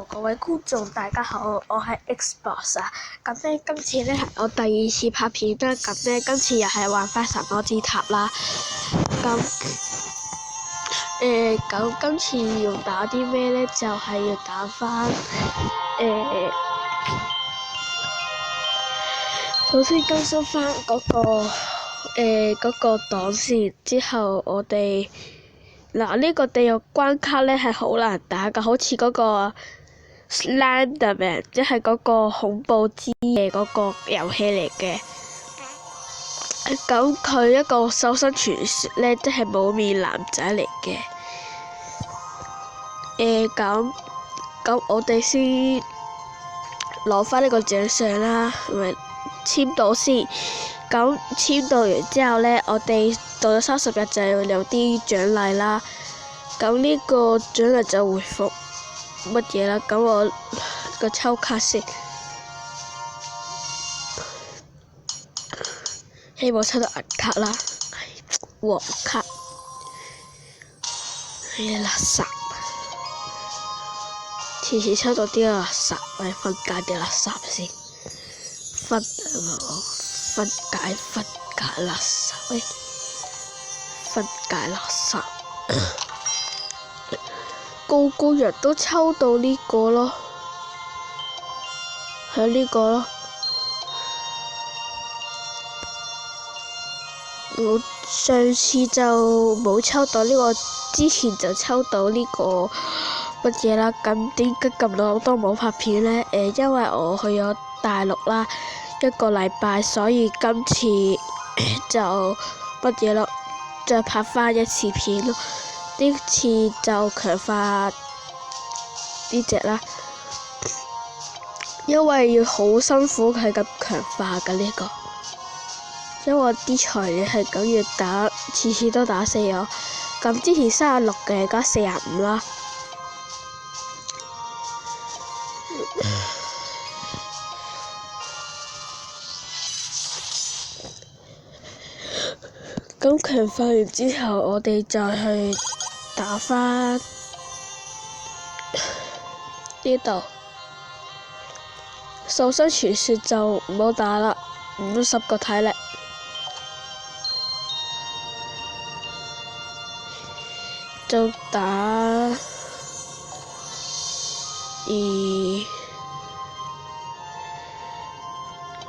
各位觀眾大家好，我係 Xbox 啊。咁咧今次咧係我第二次拍片啦。咁咧今次又係玩翻神魔之塔啦。咁今次要打啲咩咧？就係要打翻首先更新翻嗰個檔先，之後我哋呢個地獄關卡咧係好難打㗎，好似嗰個 Slenderman 即係嗰個恐怖之夜嗰個遊戲嚟嘅。咁佢一個獸身傳說咧，即係冇面男仔嚟嘅。咁我哋先攞翻呢個獎賞啦，咪簽到先。咁簽到完之後咧，我哋到咗30日就要有啲獎勵啦。咁呢個獎勵就回復乜嘢啦？咁我個抽卡先，希望抽到銀卡啦，黃卡，垃圾，次次抽到啲垃圾，我哋分解啲垃圾先，分解垃圾，分解垃圾。個個人都抽到呢個咯，係呢個咯。我上次就冇抽到呢個，之前就抽到呢個乜嘢啦。咁點解咁耐我都冇拍片呢？因為我去咗大陸啦1個禮拜，所以今次就乜嘢咯，再拍翻一次片咯。呢次就強化呢隻啦，因為要好辛苦係咁強化嘅呢個，因為啲材料係咁要打，次次都打死我。咁之前36嘅，而家45啦。咁強化完之後，我哋就去打返呢度獸身傳說，就唔好打啦，50個體力。就打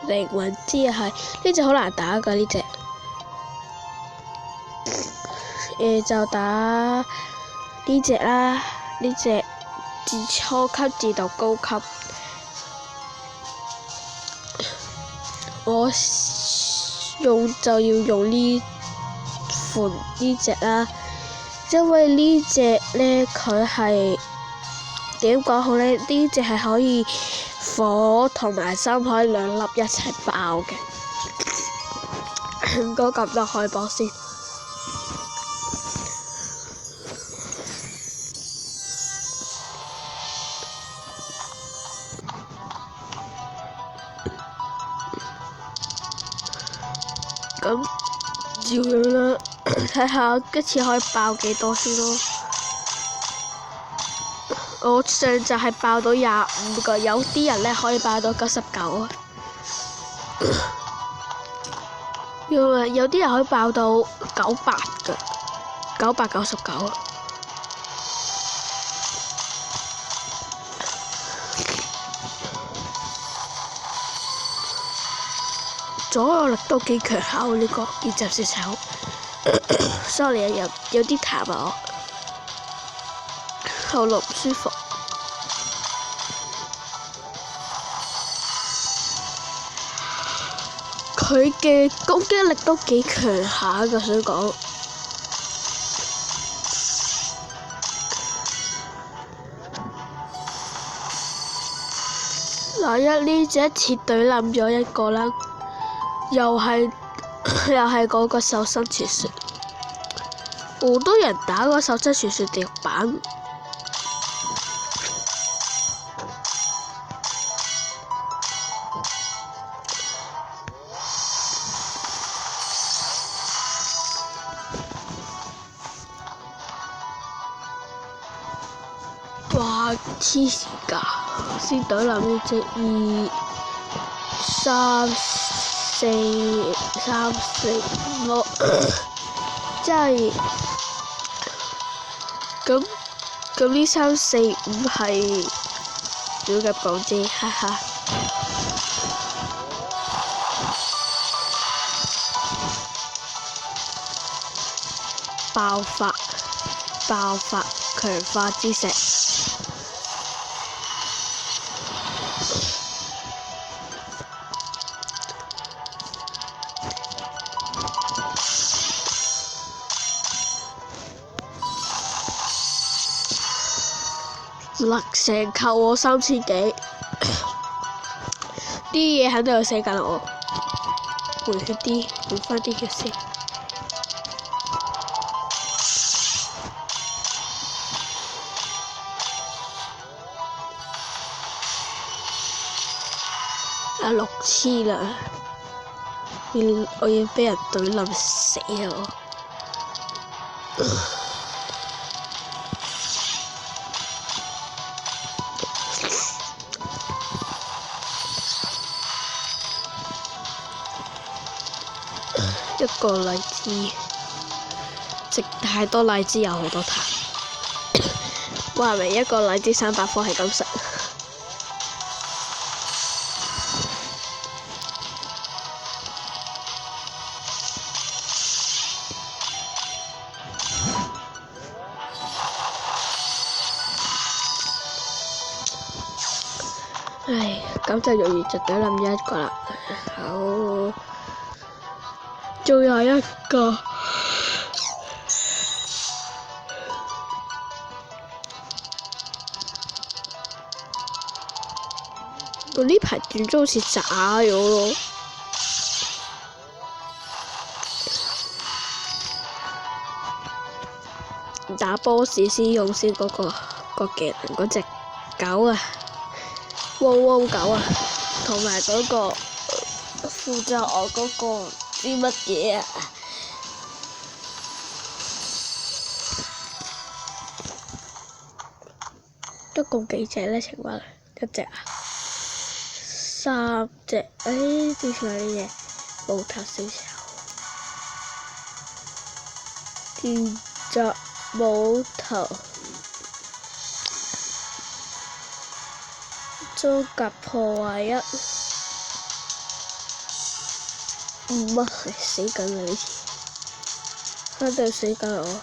靈魂之係呢隻好難打㗎呢隻。就打呢隻啦，呢隻自初級至到高級。我就要用呢款呢隻啦，因為呢隻咧佢係點講好咧？呢隻係可以火同埋心可以2粒一齊爆嘅。唔該，撳落開播先。咁照樣啦，睇下一次可以爆幾多先咯。我上集係爆到25個，有啲人咧可以爆到99啊。因為有啲人可以爆到98㗎，999啊。左右力都幾強下喎，呢個熱集射手。sorry 啊，有啲痰啊，我喉嚨唔舒服。佢嘅攻擊力都幾強下㗎，想講。呢隻一次隊冧咗一個啦。又係嗰個獸身傳說，好多人打嗰獸身傳說地獄版。哇！黐線㗎，先懟冧呢隻2、3、4、5，即係咁呢3、4、5係亂咁講啫，哈哈。爆發強化之石，勒成扣我3000幾，啲嘢肯定有死緊我，回血啲，回返啲血先。6000啦，我要俾人懟冧死我！一個荔枝，食太多荔枝有好多痰。話明一個荔枝300顆係咁食。唉，咁就容易就懟冧咗一個啦。好，仲有一個。我呢排轉咗好似渣咗咯。打 boss 先用先嗰個技能嗰隻狗啊！汪汪狗啊，同埋嗰個負責我嗰個唔知乜嘢啊，一共幾隻呢？請問一隻啊？3隻，點算啊呢嘢？冇頭小時候，電閘冇頭。遭夾破壞1，乜係死緊啦呢次，肯定死緊我。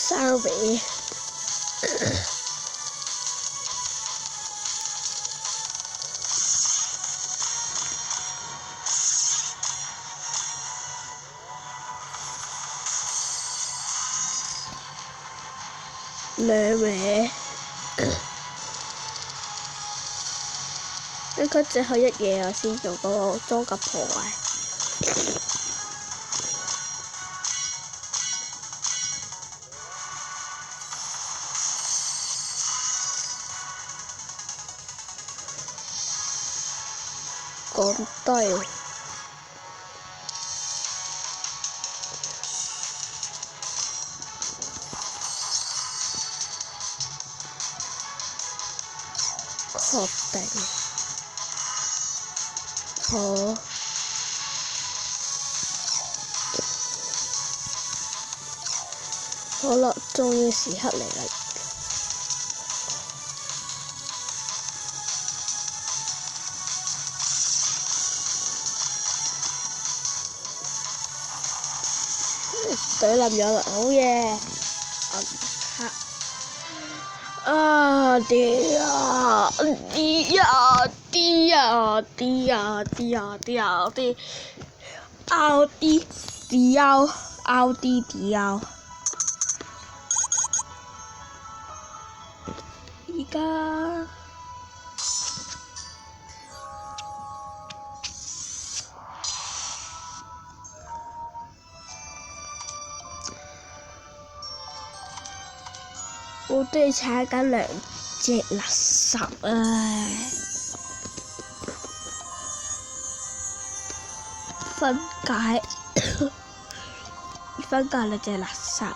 Sorry 兩味，應該最後一嘢我先做嗰個裝甲破壞。講低確定好，好啦，終於時刻嚟啦！懟冧咗啦，好嘢！而家我都要踩緊2隻垃圾啊！分解2隻垃圾。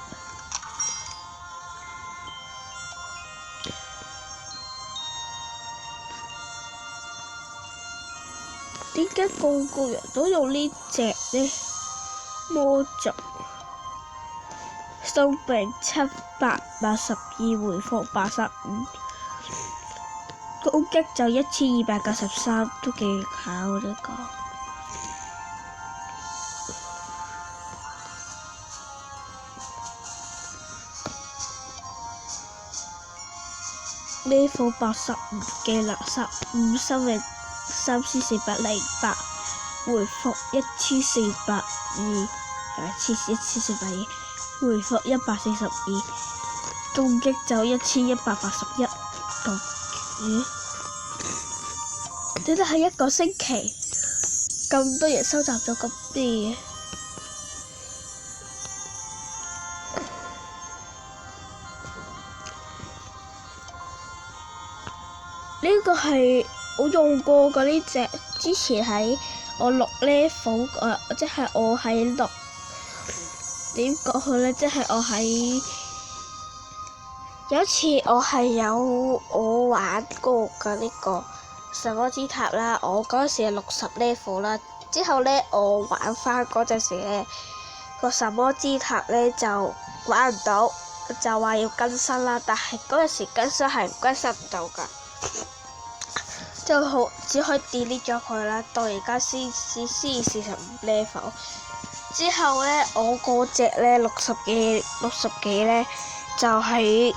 點解個個人都用呢隻呢？魔族生命782，回復85，攻擊就1293，都幾考呢個。level 85嘅垃圾5，生命3408，回復1402，1402，回復142，攻擊就1181。點解係1個星期咁多人收集咗咁啲嘢？呢個係我用過嘅呢隻，之前喺我6 level 即係我喺6點講好呢？即係我喺有一次我玩過嘅呢個神魔之塔啦，我嗰陣時係60 level 啦，之後呢，我玩翻嗰陣時呢個神魔之塔呢就玩唔到，就話要更新啦，但係嗰陣時更新係更新唔到㗎。就好，只可以 delete 咗佢啦。到而家先45 level。之後呢，我嗰隻呢60幾呢，就喺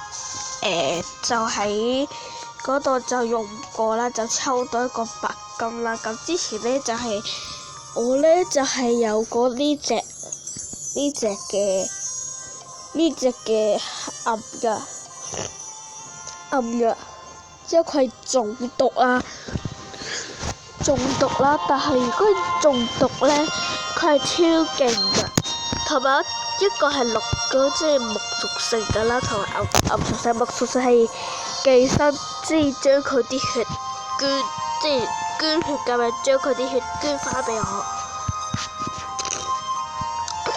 嗰度就用過啦，就抽到一個白金啦。咁之前呢，我呢就係有過呢隻嘅暗藥。之後佢係中毒啦，但係如果中毒呢，佢係超勁㗎。同埋一個係綠嘅，即係木屬性㗎啦，同埋暗屬性。木屬性係寄生，即係將佢啲血捐血咁樣，將佢啲血捐翻俾我。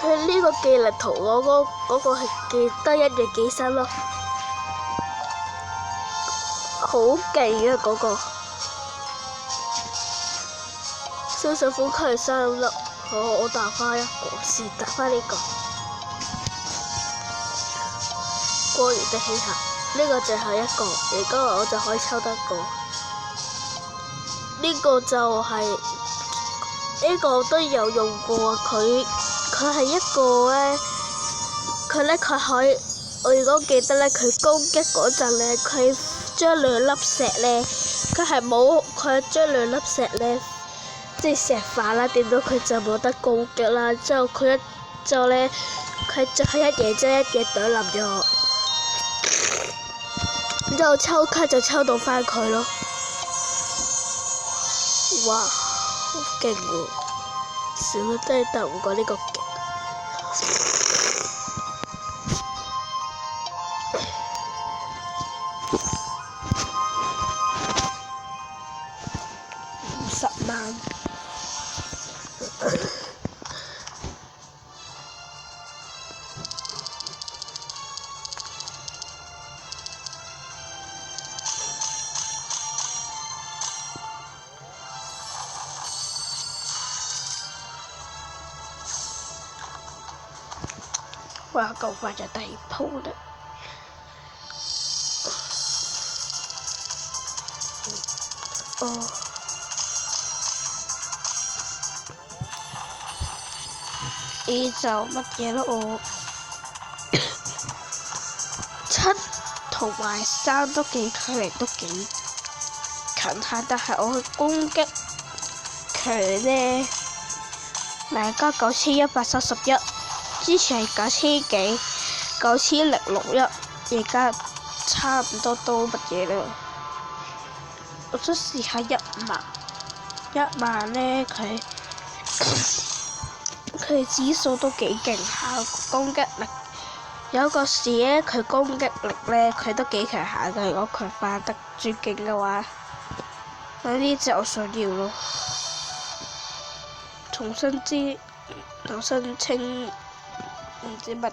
佢呢個技能同我嗰個係得一樣寄生咯。好勁啊！嗰個雙手呼吸3粒，好，我打翻一個先，打翻呢個過完的氣球，呢個就係一個，而家我就可以抽得過。呢個就係呢個我都有用過，佢係一個咧，佢可以，我如果記得咧，佢攻擊嗰陣咧，佢將2粒石咧，佢將2粒石咧，即係石化啦，掂到佢就冇得攻擊啦。之後佢就係一嘢將一嘢懟冧咗我，之後抽卡就抽到翻佢咯。哇，好勁喎！少都真係鬥唔過呢個勁。50萬。哇！咁快就第2鋪啦〜呢就乜嘢咯？我7同埋3都幾距離都幾近下，但係我嘅攻擊強呢，而家9131，之前係9000幾9061，而家差唔多都乜嘢啦。我想試下1萬呢，佢指數都幾勁下，攻擊力有個時咧，佢攻擊力咧，佢都幾強下嘅。如果佢化得最勁嘅話，嗰啲就我想要咯。重新稱唔知乜嘢，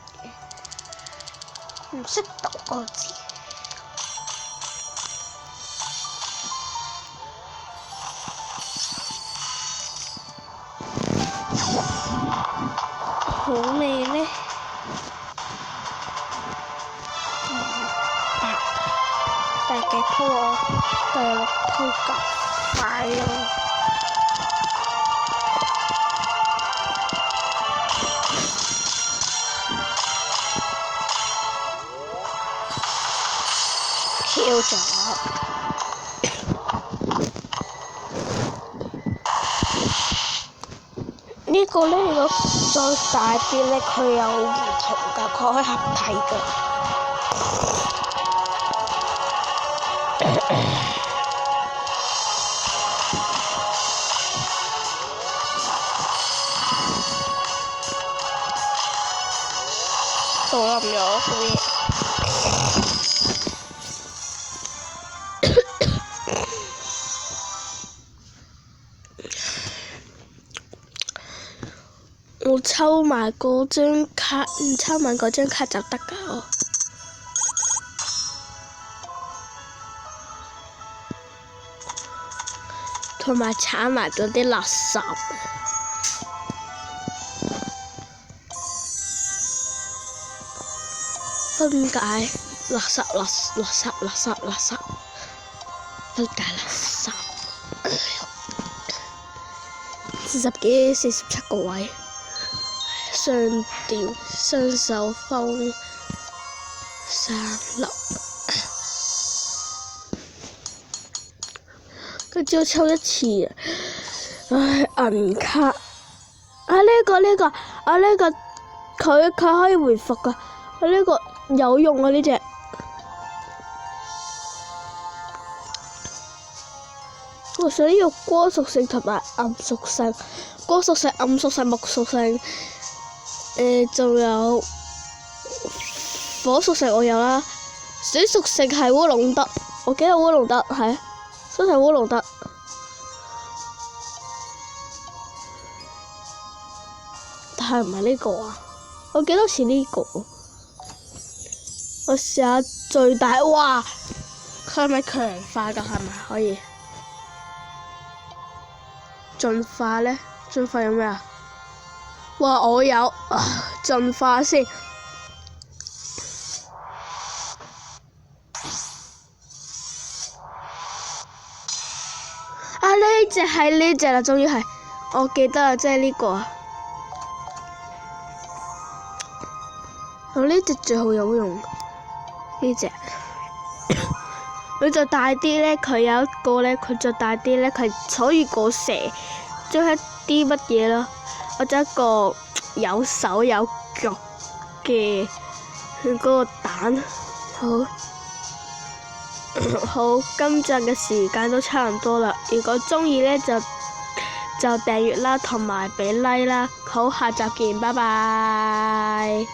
唔識讀個字。好味呢？第幾鋪啊？第6鋪咁快咯！跳咗。呢個呢，如果再大啲呢，佢有唔同㗎，佢可以合體㗎。倒冧咗，好嘢！我抽埋嗰張卡，抽埋嗰張卡就得㗎。同埋鏟埋嗰啲垃圾。分解垃圾，分解垃圾。47個位。雙調雙手風3粒，跟住要抽一次銀卡呢個佢可以回復㗎，呢個有用啊呢隻。我想要光屬性同埋暗屬性，光屬性、暗屬性、木屬性。仲有火屬性我有啦，水屬性係烏龍德，我記得烏龍德係，真係烏龍德。但係唔係呢個啊？我記得似呢個。我試下最大，哇！佢係咪強化㗎？係咪可以進化呢？進化有咩啊？哇！我有進化先。呢隻係呢隻啦，終於係，我記得啦，即係呢個啊。呢隻最好有用，呢隻。佢再大啲呢，佢有一個呢，佢再大啲呢，佢可以過蛇，將一啲乜嘢咯。或者一個有手有腳嘅嗰個蛋，好，今集嘅時間都差唔多啦。如果鍾意呢，就訂閱啦，同埋俾 like 啦。好，下集見，拜拜。